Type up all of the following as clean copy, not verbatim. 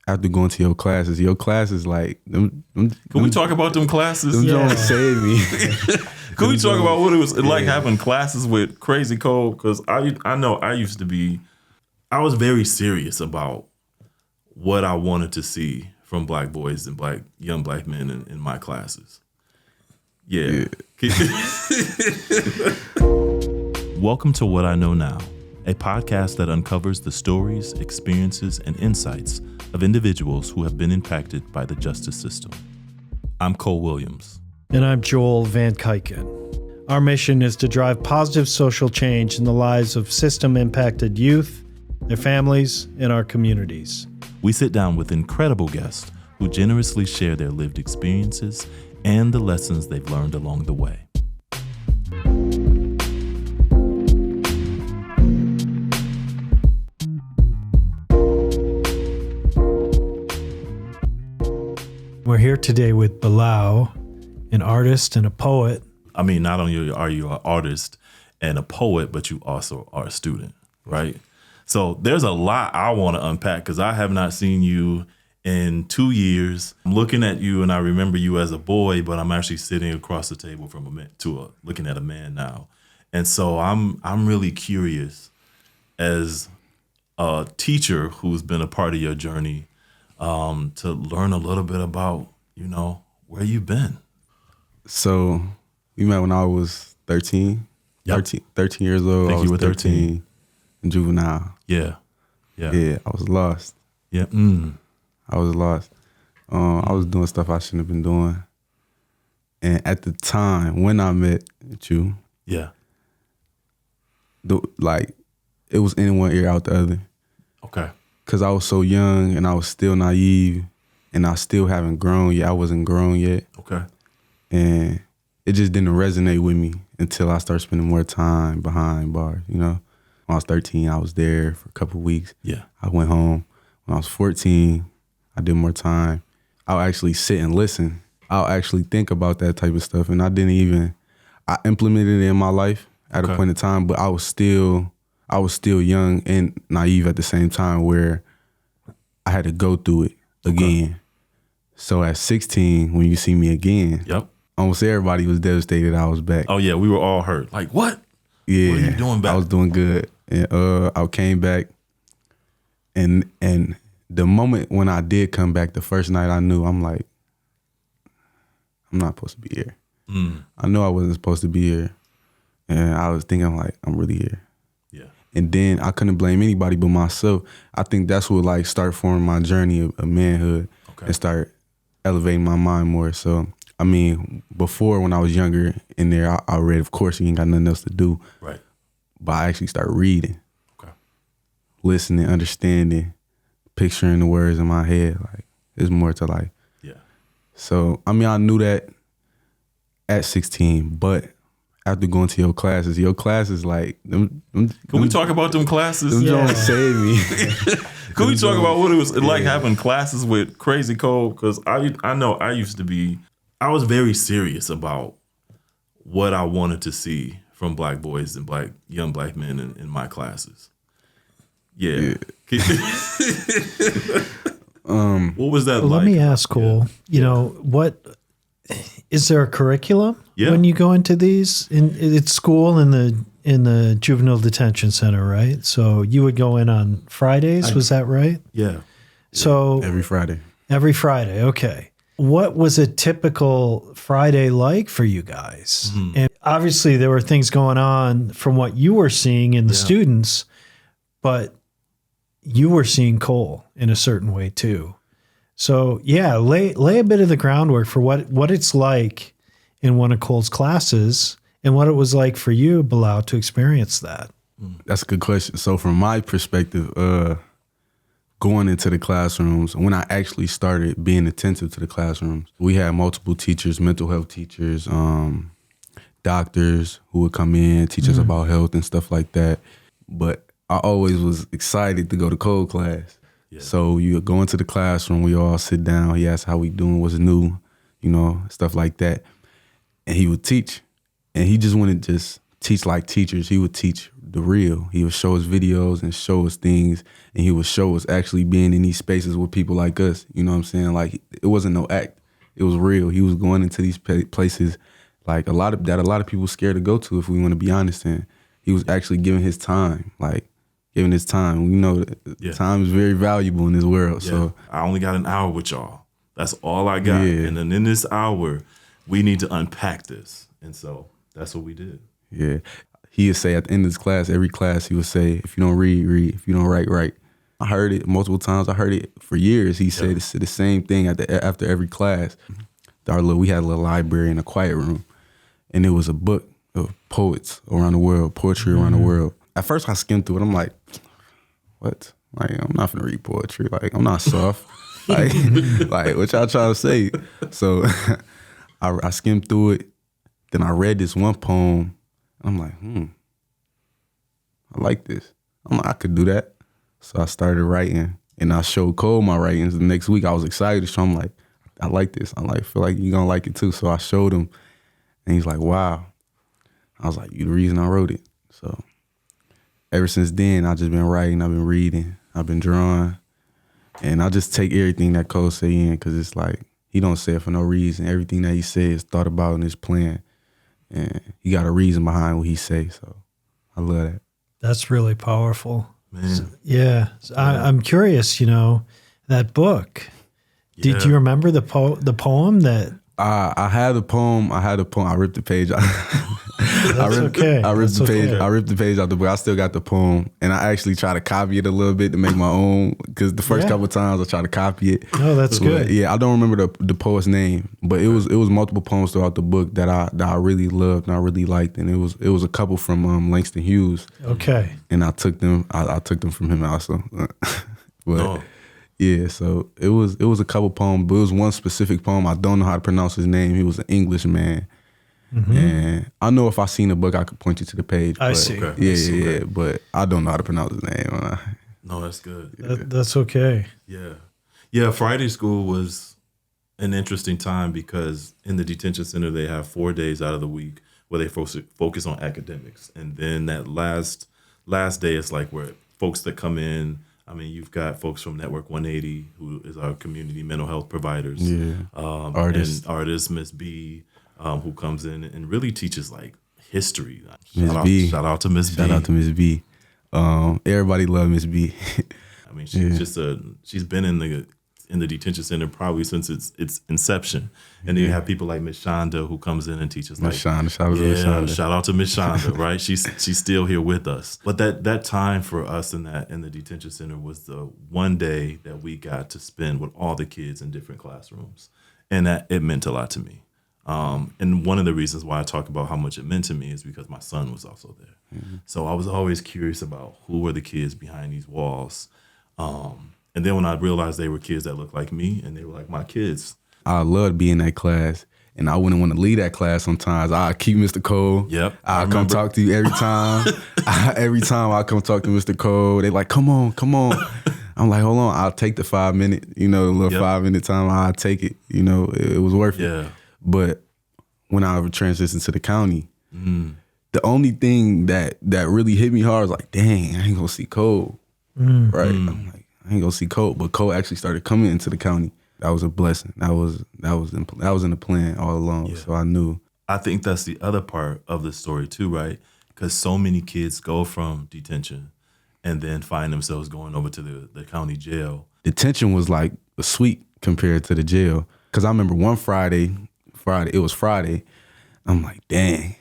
after going to your classes like them. Can we talk about them classes? Them Jones saved me. Can we talk about what it was like having classes with Crazy Cole? Because I know I was very serious about what I wanted to see from black boys and young black men in my classes. Yeah. Welcome to What I Know Now, a podcast that uncovers the stories, experiences, and insights of individuals who have been impacted by the justice system. I'm Cole Williams. And I'm Joel Van Kuiken. Our mission is to drive positive social change in the lives of system-impacted youth, their families, and our communities. We sit down with incredible guests who generously share their lived experiences and the lessons they've learned along the way. We're here today with Bilal, an artist and a poet. I mean, not only are you an artist and a poet, but you also are a student, right? So there's a lot I want to unpack because I have not seen you in 2 years. I'm looking at you and I remember you as a boy, but I'm actually sitting across the table from looking at a man now. And so I'm really curious as a teacher who's been a part of your journey to learn a little bit about, where you've been. So we met when I was 13. Yep. 13 years old. I think I was you were 13. In Juvenile. Yeah. I was lost. Yeah. I was lost. I was doing stuff I shouldn't have been doing. And at the time when I met you, yeah, it was in one ear out the other. Okay. Because I was so young and I was still naive and I still haven't grown yet. I wasn't grown yet. Okay. And it just didn't resonate with me until I started spending more time behind bars, When I was 13, I was there for a couple of weeks. Yeah. I went home. When I was 14, I did more time. I'll actually sit and listen. I'll actually think about that type of stuff. And I implemented it in my life at a point in time, but I was still young and naive at the same time where I had to go through it again. So at 16, when you see me again, yep, almost everybody was devastated I was back. Oh yeah, we were all hurt. Like, what? Yeah. What are you doing back? I was doing good. And I came back and the moment when I did come back, the first night I knew, I'm like, I'm not supposed to be here. I knew I wasn't supposed to be here. And I was thinking like, I'm really here. Yeah. And then I couldn't blame anybody but myself. I think that's what start forming my journey of manhood and start elevating my mind more. So, I mean, before when I was younger in there, I read, of course, you ain't got nothing else to do. Right. But I actually started reading, listening, understanding, picturing the words in my head. Like, there's more to life. Yeah. So, I mean, I knew that at 16, but after going to your classes like them. Can we talk about them classes? Them Jones saved me. Can we talk about what it was like having classes with Crazy Cole? Because I know I was very serious about what I wanted to see from black boys and young black men in my classes. Yeah. What was that like? Let me ask, Cole, what is there a curriculum when you go into these? It's school in the juvenile detention center, right? So you would go in on Fridays, was that right? Yeah. So every Friday. Every Friday, okay. What was a typical Friday like for you guys? Mm-hmm. And obviously there were things going on from what you were seeing in the students, but you were seeing Cole in a certain way too. So lay a bit of the groundwork for what it's like in one of Cole's classes and what it was like for you, Bilal, to experience that. That's a good question. So from my perspective, going into the classrooms, when I actually started being attentive to the classrooms, we had multiple teachers, mental health teachers, doctors who would come in, teach us about health and stuff like that. But I always was excited to go to Cole class. Yeah. So you go into the classroom, we all sit down, he asked how we doing, what's new, stuff like that. And he would teach. And he just wouldn't just teach like teachers. He would teach the real. He would show us videos and show us things, and he would show us actually being in these spaces with people like us. You know what I'm saying? Like, it wasn't no act. It was real. He was going into these places like a lot of people scared to go to, if we want to be honest. And he was actually giving his time, giving his time. We know that time is very valuable in this world. Yeah. So I only got an hour with y'all. That's all I got. Yeah. And then in this hour, we need to unpack this. And so that's what we did. Yeah. He would say at the end of his class, every class, he would say, if you don't read, read. If you don't write, write. I heard it multiple times. I heard it for years. He said the same thing after every class. We had a little library in a quiet room, and it was a book of poets around the world, poetry around the world. At first, I skimmed through it. I'm like, what? Like, I'm not finna read poetry. Like, I'm not soft. like, what y'all trying to say? So I skimmed through it. Then I read this one poem. I'm like, I like this. I'm like, I could do that. So I started writing, and I showed Cole my writings. The next week, I was excited. So I'm like, I like this. I feel like you're gonna like it too. So I showed him, and he's like, wow. I was like, you the reason I wrote it. So ever since then, I've just been writing, I've been reading, I've been drawing, and I just take everything that Cole say in, because it's like, he don't say it for no reason. Everything that he says is thought about and is planned, and he got a reason behind what he say. So I love that. That's really powerful. Man. Yeah. I'm curious, that book. Yeah. Did you remember the poem that? I had a poem. I ripped the page out. That's okay. I ripped the page. I ripped the page out the book. I still got the poem, and I actually try to copy it a little bit to make my own. Because the first couple of times I tried to copy it. No, that's good. Yeah, I don't remember the poet's name, but it was multiple poems throughout the book that I really loved and I really liked, and it was a couple from Langston Hughes. Okay. And I took them. I took them from him also. But yeah, so it was a couple poems, but it was one specific poem. I don't know how to pronounce his name. He was an English man. Mm-hmm. And I know if I seen the book, I could point you to the page. I see. Okay. Yeah, but I don't know how to pronounce his name. No, that's good. That's okay. Yeah. Friday school was an interesting time because in the detention center, they have 4 days out of the week where they focus on academics. And then that last day is like where folks that come in, I mean, you've got folks from Network 180, who is our community mental health providers. Yeah. Artist Miss B, who comes in and really teaches like history. Shout out to Miss B. Shout out to Miss B. Everybody love Miss B. I mean, she's been in the detention center probably since its inception. And then you have people like Miss Shonda who comes in and teaches like shout out to Miss Shonda, right? She's still here with us. But that time for us in the detention center was the one day that we got to spend with all the kids in different classrooms. And that it meant a lot to me. And one of the reasons why I talk about how much it meant to me is because my son was also there. Mm-hmm. So I was always curious about who were the kids behind these walls. And then when I realized they were kids that looked like me and they were like my kids. I loved being in that class, and I wouldn't want to leave that class sometimes. I keep Mr. Cole. Yep. I come talk to you every time. Every time I come talk to Mr. Cole, they like, come on. I'm like, hold on, I'll take the 5 minute, a little 5 minute time. I'll take it. It was worth it. But when I transitioned to the county, the only thing that really hit me hard was like, dang, I ain't gonna see Cole. Right? I'm like, I ain't gonna see Cole. But Cole actually started coming into the county. That was a blessing. That was in the plan all along. Yeah. So I knew. I think that's the other part of the story too, right? Because so many kids go from detention and then find themselves going over to the county jail. Detention was like a sweet compared to the jail. Because I remember one Friday, it was Friday. I'm like, dang,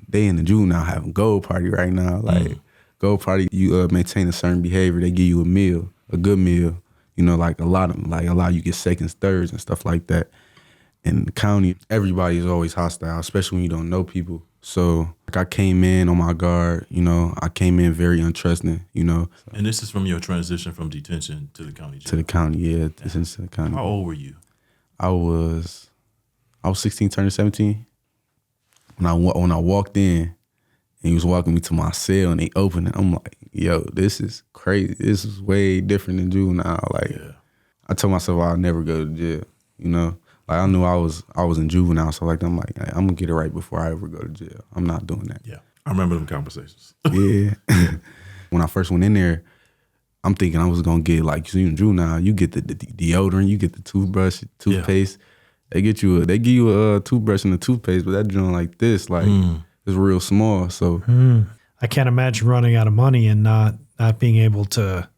they in the juvenile having gold party right now. Like, gold party, you maintain a certain behavior. They give you a meal, a good meal. Like a lot of them, like allow you get seconds, thirds, and stuff like that. In the county, everybody is always hostile, especially when you don't know people. So like I came in on my guard, I came in very untrusting, So. And this is from your transition from detention to the county jail? To the county, yeah. To the county. How old were you? I was 16, turning 17. When I walked in, and he was walking me to my cell, and they opened it, I'm like, yo, this is crazy. This is way different than juvenile. Like, I told myself I'll never go to jail, Like, I knew I was in juvenile, so like I'm like, I'm gonna get it right before I ever go to jail. I'm not doing that. Yeah. I remember them conversations. Yeah. When I first went in there, I'm thinking I was gonna get like you in Juvenile, you get the deodorant, you get the toothbrush, toothpaste. They give you a toothbrush and a toothpaste, but that joint like this, like it's real small. So I can't imagine running out of money and not being able to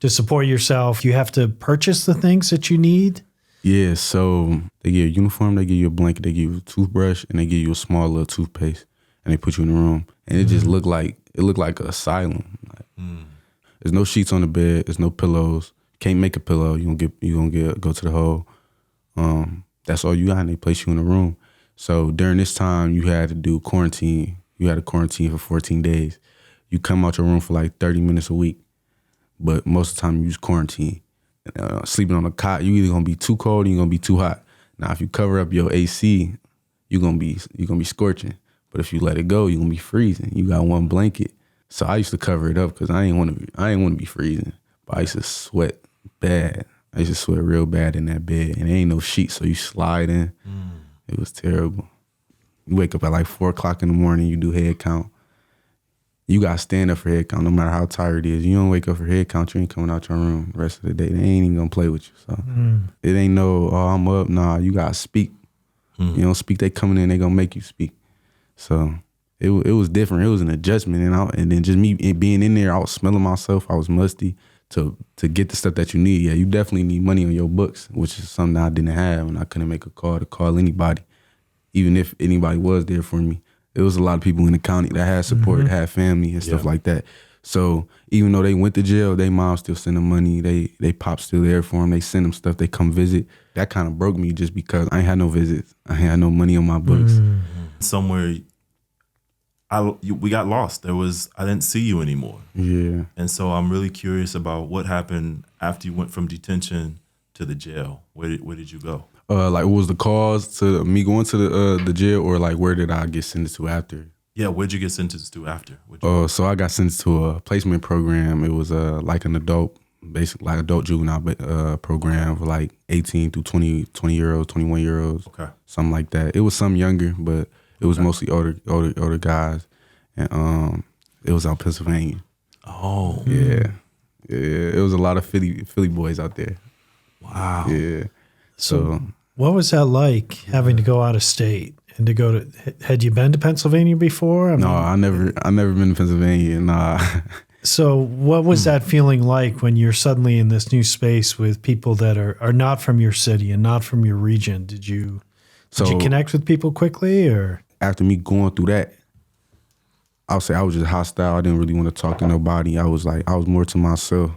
support yourself. You have to purchase the things that you need. Yeah, so they give you a uniform, they give you a blanket, they give you a toothbrush, and they give you a small little toothpaste, and they put you in the room, and it just looked like an asylum. Like, there's no sheets on the bed, there's no pillows. Can't make a pillow. You gonna go to the hole. That's all you got, and they place you in a room. So during this time, you had to do quarantine. You had to quarantine for 14 days. You come out your room for like 30 minutes a week, but most of the time you use quarantine. Sleeping on a cot, you either gonna be too cold or you gonna be too hot. Now, if you cover up your AC, you're gonna be scorching. But if you let it go, you're gonna be freezing. You got one blanket. So I used to cover it up because I ain't want to be freezing. But I used to sweat bad. I used to sweat real bad in that bed, and there ain't no sheet, so you slide in. It was terrible. You wake up at like 4 o'clock in the morning, you do head count. You got to stand up for head count no matter how tired it is. You don't wake up for head count, you ain't coming out your room the rest of the day. They ain't even going to play with you. So it ain't no, oh, I'm up. Nah, you got to speak. You don't speak, they coming in, they going to make you speak. So it was different. It was an adjustment. And then just me being in there, I was smelling myself. I was musty to get the stuff that you need. Yeah, you definitely need money on your books, which is something I didn't have, and I couldn't make a call to call anybody, even if anybody was there for me. There was a lot of people in the county that had support, had family and stuff like that. So even though they went to jail, they mom still send them money. They pop still there for them. They send them stuff. They come visit. That kind of broke me just because I ain't had no visits. I ain't had no money on my books. Somewhere we got lost. I didn't see you anymore. Yeah. And so I'm really curious about what happened after you went from detention to the jail. Where did you go? Like, what was the cause to me going to the jail, or like where did I get sentenced to after? Yeah, where'd you get sentenced to after? So I got sentenced to a placement program. It was like an adult, basically like adult juvenile program for like 18 through 20-year-olds, 21-year-olds, something like that. It was some younger, but it was mostly older guys, and it was out Pennsylvania. Oh, yeah. It was a lot of Philly boys out there. Wow. Yeah. So what was that like, having to go out of state and to go to? Had you been to Pennsylvania before? No, I never been to Pennsylvania. Nah. So what was that feeling like when you're suddenly in this new space with people that are not from your city and not from your region? Did you connect with people quickly, or? After me going through that, I would say I was just hostile. I didn't really want to talk to nobody. I was more to myself.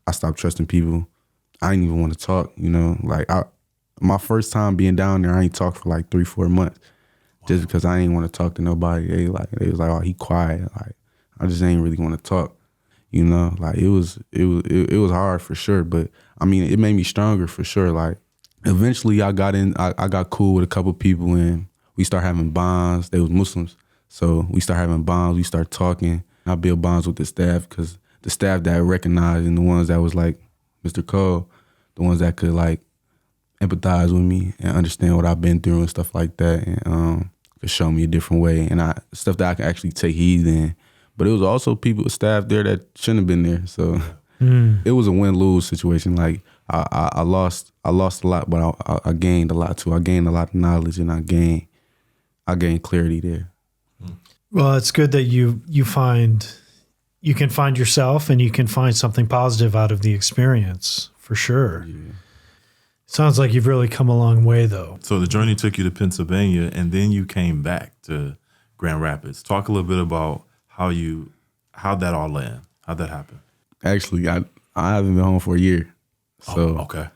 I stopped trusting people. I didn't even want to talk, like my first time being down there, I ain't talked for like 3-4 months just because I ain't want to talk to nobody. They was like, oh, he quiet. Like, I just ain't really want to talk, like it was hard for sure. But I mean, it made me stronger for sure. Like eventually I got cool with a couple people, and we start having bonds. They was Muslims. So we start having bonds. We start talking. I build bonds with the staff, because the staff that I recognized and the ones that was like Mr. Cole, the ones that could like empathize with me and understand what I've been through and stuff like that, and could show me a different way, and stuff that I can actually take heed in. But it was also staff there that shouldn't have been there. So it was a win-lose situation. Like I lost a lot, but I gained a lot too. I gained a lot of knowledge, and I gained clarity there. Well, it's good that you can find yourself, and you can find something positive out of the experience, for sure. Yeah. Sounds like you've really come a long way, though. So the journey took you to Pennsylvania, and then you came back to Grand Rapids. Talk a little bit about how'd that all land? How'd that happen? Actually, I haven't been home for a year. So I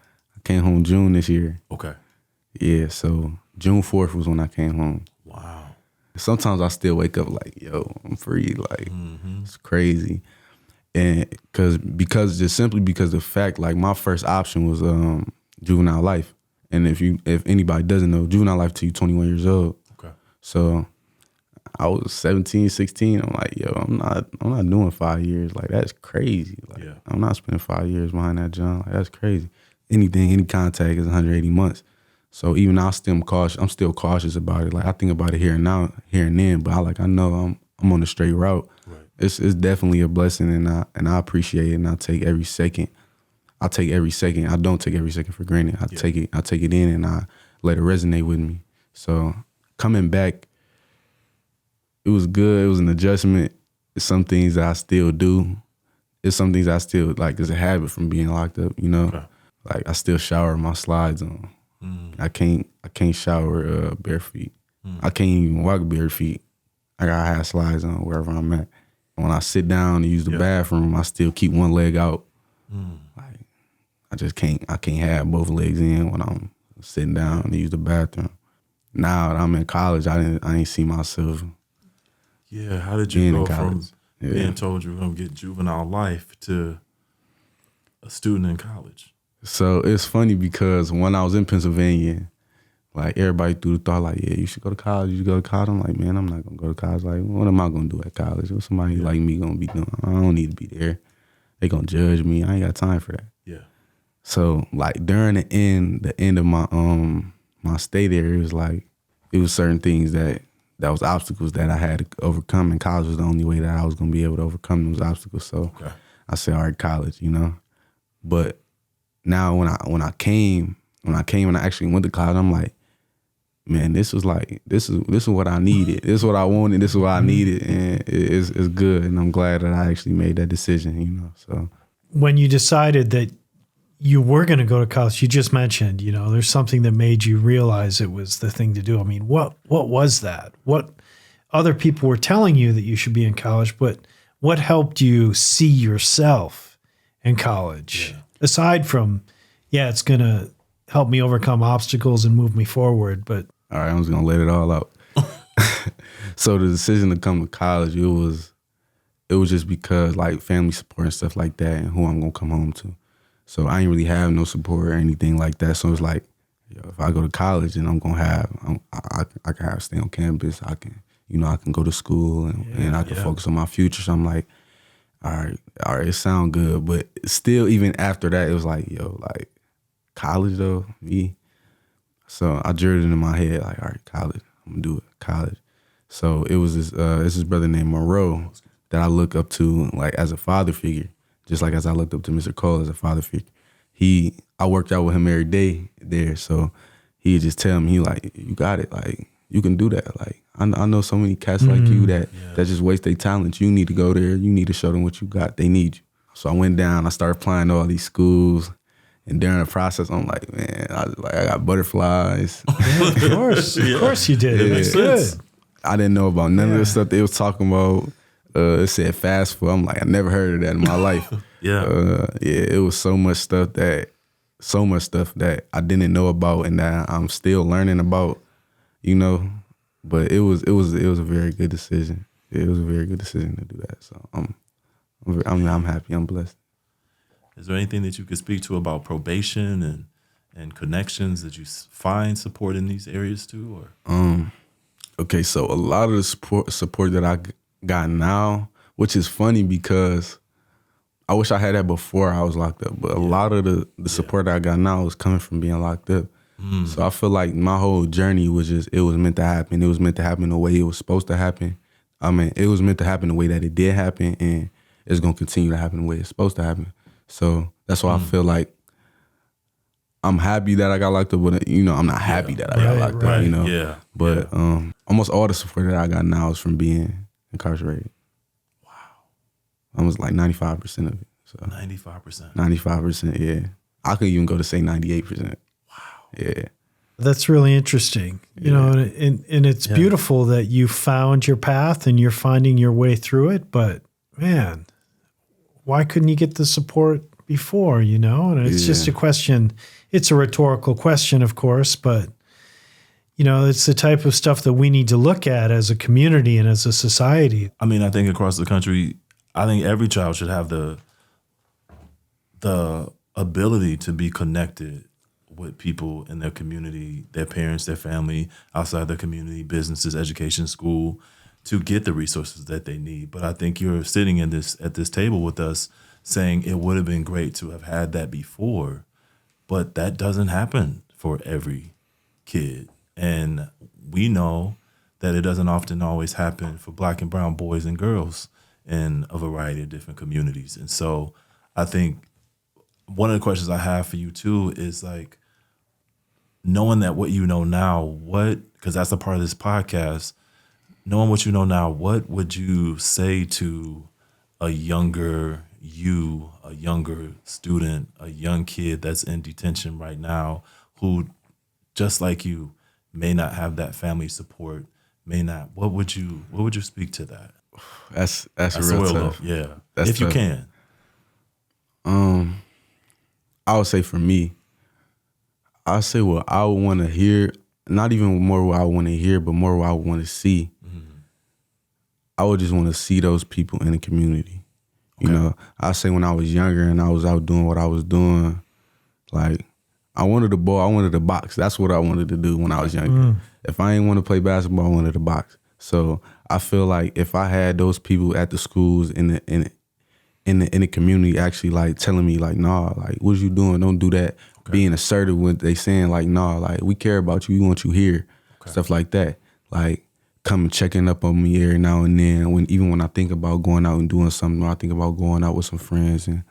came home June this year. Okay. Yeah, so June 4th was when I came home. Wow. Sometimes I still wake up like, yo, I'm free. Like, it's crazy. And because the fact, like, my first option was juvenile life. And if anybody doesn't know, juvenile life till you 21 years old. Okay. So I was 17, 16. I'm like, yo, I'm not doing 5 years. Like, that's crazy. Like, I'm not spending 5 years behind that John. Like, that's crazy. Any contact is 180 months. So even now, I'm still cautious about it. Like, I think about it here and then, but I know I'm on the straight route. Right. It's definitely a blessing, and I appreciate it, and I take every second. I take every second. I don't take every second for granted. I take it in, and I let it resonate with me. So coming back, it was good. It was an adjustment. It's some things that I still do. It's some things I still like. It's a habit from being locked up. Okay. Like I still shower with my slides on. I can't shower bare feet. I can't even walk bare feet. I gotta have slides on wherever I'm at. When I sit down to use the bathroom, I still keep one leg out. Like I just can't have both legs in when I'm sitting down to use the bathroom. Now that I'm in college, I didn't see myself. Yeah, how did you go from being told you were gonna get juvenile life to a student in college? So it's funny because when I was in Pennsylvania, like everybody threw the thought like, yeah, you should go to college. You should go to college. I'm like, man, I'm not gonna go to college. Like, what am I gonna do at college? What's somebody like me gonna be doing? I don't need to be there. They gonna judge me. I ain't got time for that. Yeah. So like during the end of my my stay there, it was certain things that was obstacles that I had to overcome, and college was the only way that I was gonna be able to overcome those obstacles. So I said, all right, college, But now when I came and I actually went to college, I'm like, man, this is what I needed. This is what I wanted. This is what I needed, and it's good. And I'm glad that I actually made that decision. So when you decided that you were going to go to college, you just mentioned, there's something that made you realize it was the thing to do. I mean, what was that? What other people were telling you that you should be in college, but what helped you see yourself in college? Yeah. Aside from, it's going to help me overcome obstacles and move me forward, but all right, I'm just gonna let it all out. So the decision to come to college, it was just because like family support and stuff like that, and who I'm gonna come home to. So I ain't really have no support or anything like that. So it's like, if I go to college, then I'm gonna have, I can have stay on campus. I can, I can go to school and I can focus on my future. So I'm like, all right, it sound good, but still, even after that, it was like, like college though, me. So I drew it in my head, like, all right, college, I'm gonna do it, college. So it was this brother named Monroe that I look up to, like, as a father figure, just like as I looked up to Mr. Cole as a father figure. I worked out with him every day there, so he'd just tell me, he like, you got it, like, you can do that. Like, I know so many cats like you that just waste their talent. You need to go there. You need to show them what you got. They need you. So I went down, I started applying to all these schools. And during the process, I'm like, man, I got butterflies. Yeah, of course you did. It makes sense. I didn't know about none of the stuff they was talking about. It said fast food. I'm like, I never heard of that in my life. It was so much stuff that I didn't know about and that I'm still learning about, But it was a very good decision. It was a very good decision to do that. So I'm happy. I'm blessed. Is there anything that you could speak to about probation and connections that you find support in these areas too? Or okay, so a lot of the support that I got now, which is funny because I wish I had that before I was locked up, but a lot of the support that I got now is coming from being locked up. So I feel like my whole journey was it was meant to happen. It was meant to happen the way it was supposed to happen. I mean, it was meant to happen the way that it did happen, and it's going to continue to happen the way it's supposed to happen. So that's why I feel like I'm happy that I got locked up, but I'm not happy that I got locked up, Yeah. But almost all the support that I got now is from being incarcerated. Wow. Almost like 95% of it. So 95%. 95%, yeah. I could even go to say 98%. Wow. Yeah. That's really interesting. And it's beautiful that you found your path and you're finding your way through it, but man, why couldn't you get the support before, And it's just a question. It's a rhetorical question, of course, but, it's the type of stuff that we need to look at as a community and as a society. I mean, I think across the country, I think every child should have the ability to be connected with people in their community, their parents, their family, outside their community, businesses, education, school, to get the resources that they need. But I think you're sitting at this table with us saying it would have been great to have had that before, but that doesn't happen for every kid. And we know that it doesn't often always happen for Black and brown boys and girls in a variety of different communities. And so I think one of the questions I have for you too is like, knowing that what you know now, because that's a part of this podcast, knowing what you know now, what would you say to a younger you, a younger student, a young kid that's in detention right now, who, just like you, may not have that family support, may not, what would you speak to that? That's real tough. Yeah. That's if tough. You can. I would say for me, I say what I would want to hear, not even more what I want to hear, but more what I want to see. I would just want to see those people in the community. You know, I say when I was younger and I was out doing what I was doing, like I wanted the ball, I wanted to box. That's what I wanted to do when I was younger. If I ain't want to play basketball, I wanted to box. So I feel like if I had those people at the schools in the community actually like telling me like, nah, like what you doing? Don't do that. Being assertive when they saying like, nah, like we care about you. We want you here. Stuff like that. Like coming checking up on me every now and then. Even when I think about going out and doing something, or I think about going out with some friends and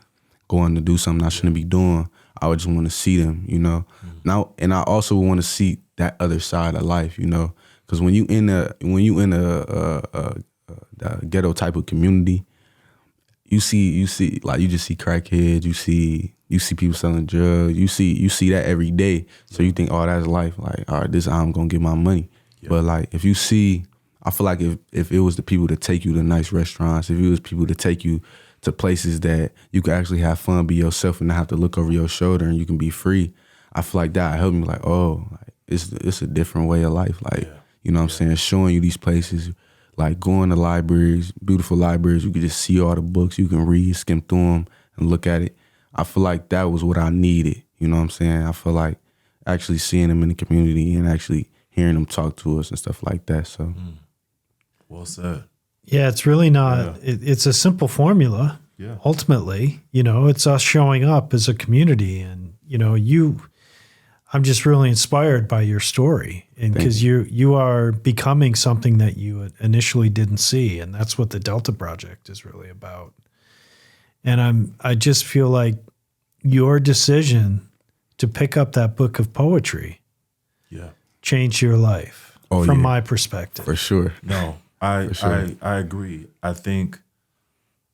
going to do something I shouldn't be doing, I would just want to see them, you know. Now, and I also want to see that other side of life, you know, because when you in a ghetto type of community, you see like you just see crackheads, you see people selling drugs, you see that every day. So you think, oh, that's life. Like, all right, this is how I'm gonna get my money. But like if you see, I feel like if it was the people to take you to nice restaurants, if it was people to take you to places that you can actually have fun, be yourself, and not have to look over your shoulder, and you can be free, I feel like that helped me. Like, oh, like, it's a different way of life. Like, you know what I'm saying? Showing you these places, like going to libraries, beautiful libraries, you can just see all the books, you can read, skim through them, and look at it. I feel like that was what I needed. You know what I'm saying? I feel like actually seeing them in the community and actually hearing them talk to us and stuff like that. So, Well said. Yeah, it's really not, it's a simple formula. Yeah. Ultimately, you know, it's us showing up as a community. And, you know, I'm just really inspired by your story. And because you are becoming something that you initially didn't see. And that's what the Delta Project is really about. And I just feel like your decision to pick up that book of poetry changed your life from my perspective. For sure. No, I agree. I think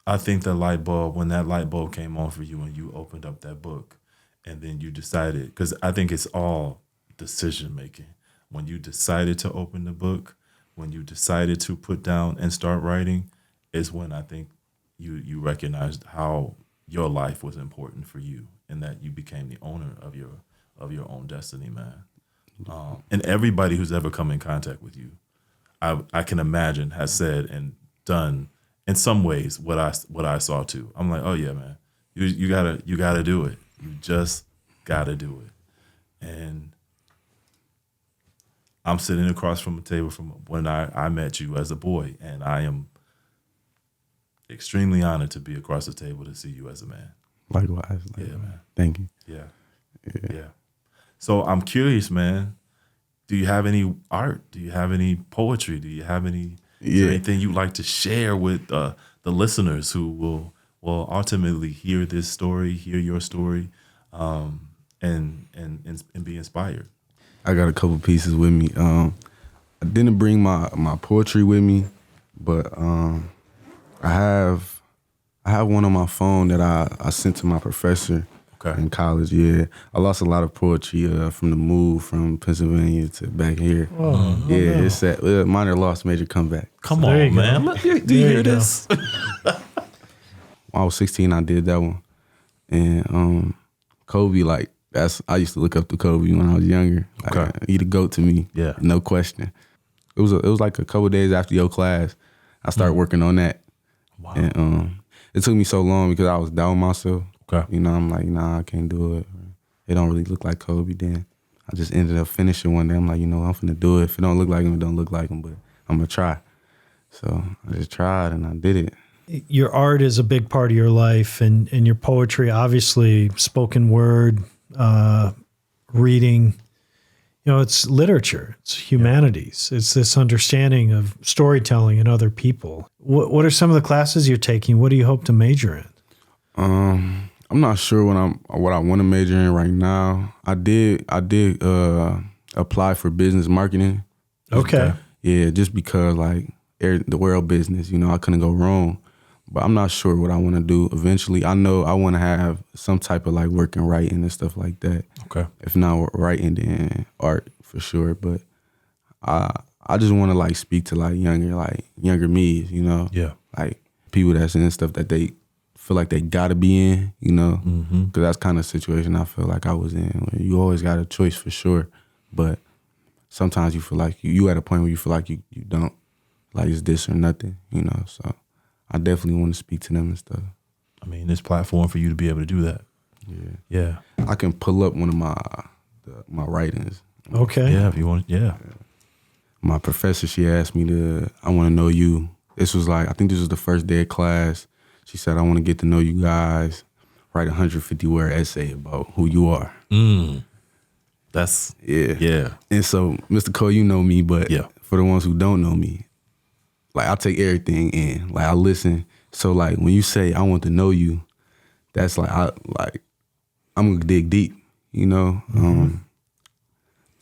the light bulb, when that light bulb came on for you and you opened up that book and then you decided, because I think it's all decision making. When you decided to open the book, when you decided to put down and start writing, is when I think you recognized how your life was important for you and that you became the owner of your own destiny, man. And everybody who's ever come in contact with you, I can imagine, has said and done in some ways what I saw too. I'm like, oh yeah, man, you gotta do it. You just gotta do it. And I'm sitting across from a table from when I met you as a boy, and I am extremely honored to be across the table to see you as a man. Likewise. Yeah, man. Thank you. Yeah. So I'm curious, man. Do you have any art? Do you have any poetry? Do you have is there anything you'd like to share with the listeners who will ultimately hear this story, hear your story, and be inspired? I got a couple pieces with me. I didn't bring my poetry with me, but I have one on my phone that I sent to my professor in college. Yeah, I lost a lot of poetry from the move from Pennsylvania to back here. It's that minor loss, major comeback. Come on, man. Do you hear this? When I was 16, I did that one, and Kobe, like I used to look up to Kobe when I was younger. Like, he the GOAT to me. Yeah, no question. It was like a couple days after your class, I started working on that. Wow. And it took me so long because I was doubting myself. You know, I'm like, nah, I can't do it. It don't really look like Kobe. Then I just ended up finishing one day. I'm like, you know, I'm finna do it. If it don't look like him, it don't look like him, but I'm gonna try. So I just tried and I did it. Your art is a big part of your life, and your poetry, obviously, spoken word, reading. it's literature, it's humanities, it's this understanding of storytelling and other people. What are some of the classes you're taking? What do you hope to major in? I'm not sure what I want to major in right now. I did apply for business marketing. Okay. Yeah, just because like the world business, I couldn't go wrong. But I'm not sure what I want to do eventually. I know I want to have some type of like work and writing and stuff like that. Okay. If not writing, then art for sure. But I just want to like speak to like younger me's, Yeah. like people that's in stuff that they feel like they gotta be in, Mm-hmm. because that's kind of situation I feel like I was in. Where you always got a choice for sure, but sometimes you feel like you at a point where you feel like you don't, like it's this or nothing, So I definitely want to speak to them and stuff. I mean, this platform for you to be able to do that. Yeah. Yeah. I can pull up one of my writings. Okay. Yeah, if you want. Yeah. My professor, she asked me I want to know you. This was like, I think this was the first day of class. She said, I want to get to know you guys. Write a 150-word essay about who you are. That's, Yeah. yeah. And so, Mr. Cole, you know me, but Yeah. for the ones who don't know me, like I take everything in. Like I listen. So like when you say I want to know you, that's like I'm gonna dig deep, Mm-hmm.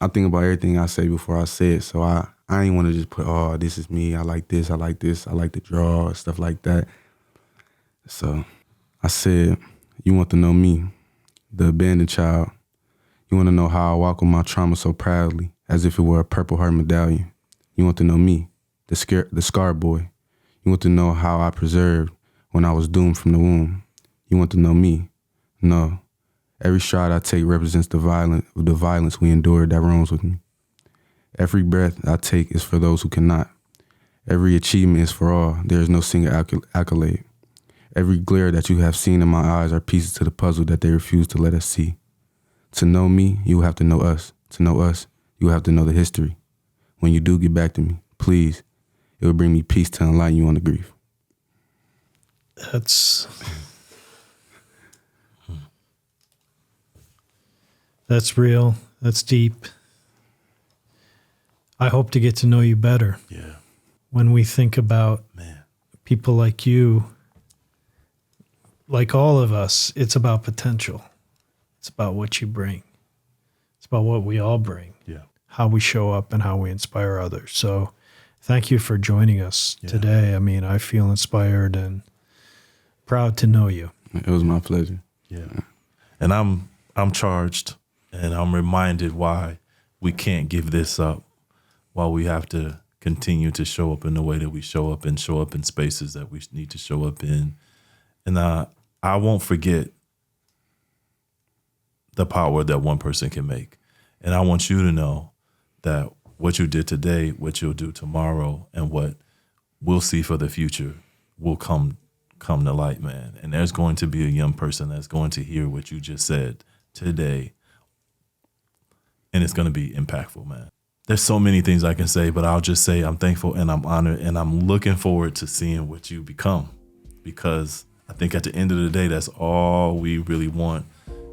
I think about everything I say before I say it. So I ain't want to just put, oh, this is me. I like this. I like this. I like to draw, stuff like that. So I said, you want to know me, the abandoned child. You want to know how I walk with my trauma so proudly, as if it were a Purple Heart medallion. You want to know me, the scar boy. You want to know how I preserved when I was doomed from the womb. You want to know me. No. Every shot I take represents the violence we endured that roams with me. Every breath I take is for those who cannot. Every achievement is for all. There is no single accolade. Every glare that you have seen in my eyes are pieces to the puzzle that they refuse to let us see. To know me, you will have to know us. To know us, you will have to know the history. When you do get back to me, please, it will bring me peace to enlighten you on the grief. That's real. That's deep. I hope to get to know you better. Yeah. When we think about people like you, like all of us, it's about potential. It's about what you bring. It's about what we all bring. Yeah. How we show up and how we inspire others. So thank you for joining us today. I mean, I feel inspired and proud to know you. It was my pleasure. Yeah. And I'm charged, and I'm reminded why we can't give this up, why we have to continue to show up in the way that we show up and show up in spaces that we need to show up in. And I won't forget the power that one person can make. And I want you to know that what you did today, what you'll do tomorrow, and what we'll see for the future will come to light, man. And there's going to be a young person that's going to hear what you just said today, and it's going to be impactful, man. There's so many things I can say, but I'll just say I'm thankful and I'm honored, and I'm looking forward to seeing what you become, because I think at the end of the day, that's all we really want,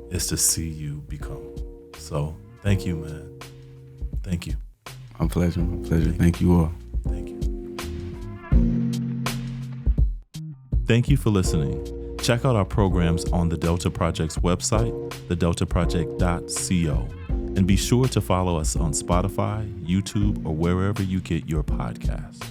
is to see you become. So thank you, man. Thank you. My pleasure. My pleasure. Thank you all. Thank you. Thank you for listening. Check out our programs on the Delta Project's website, thedeltaproject.co, and be sure to follow us on Spotify, YouTube, or wherever you get your podcasts.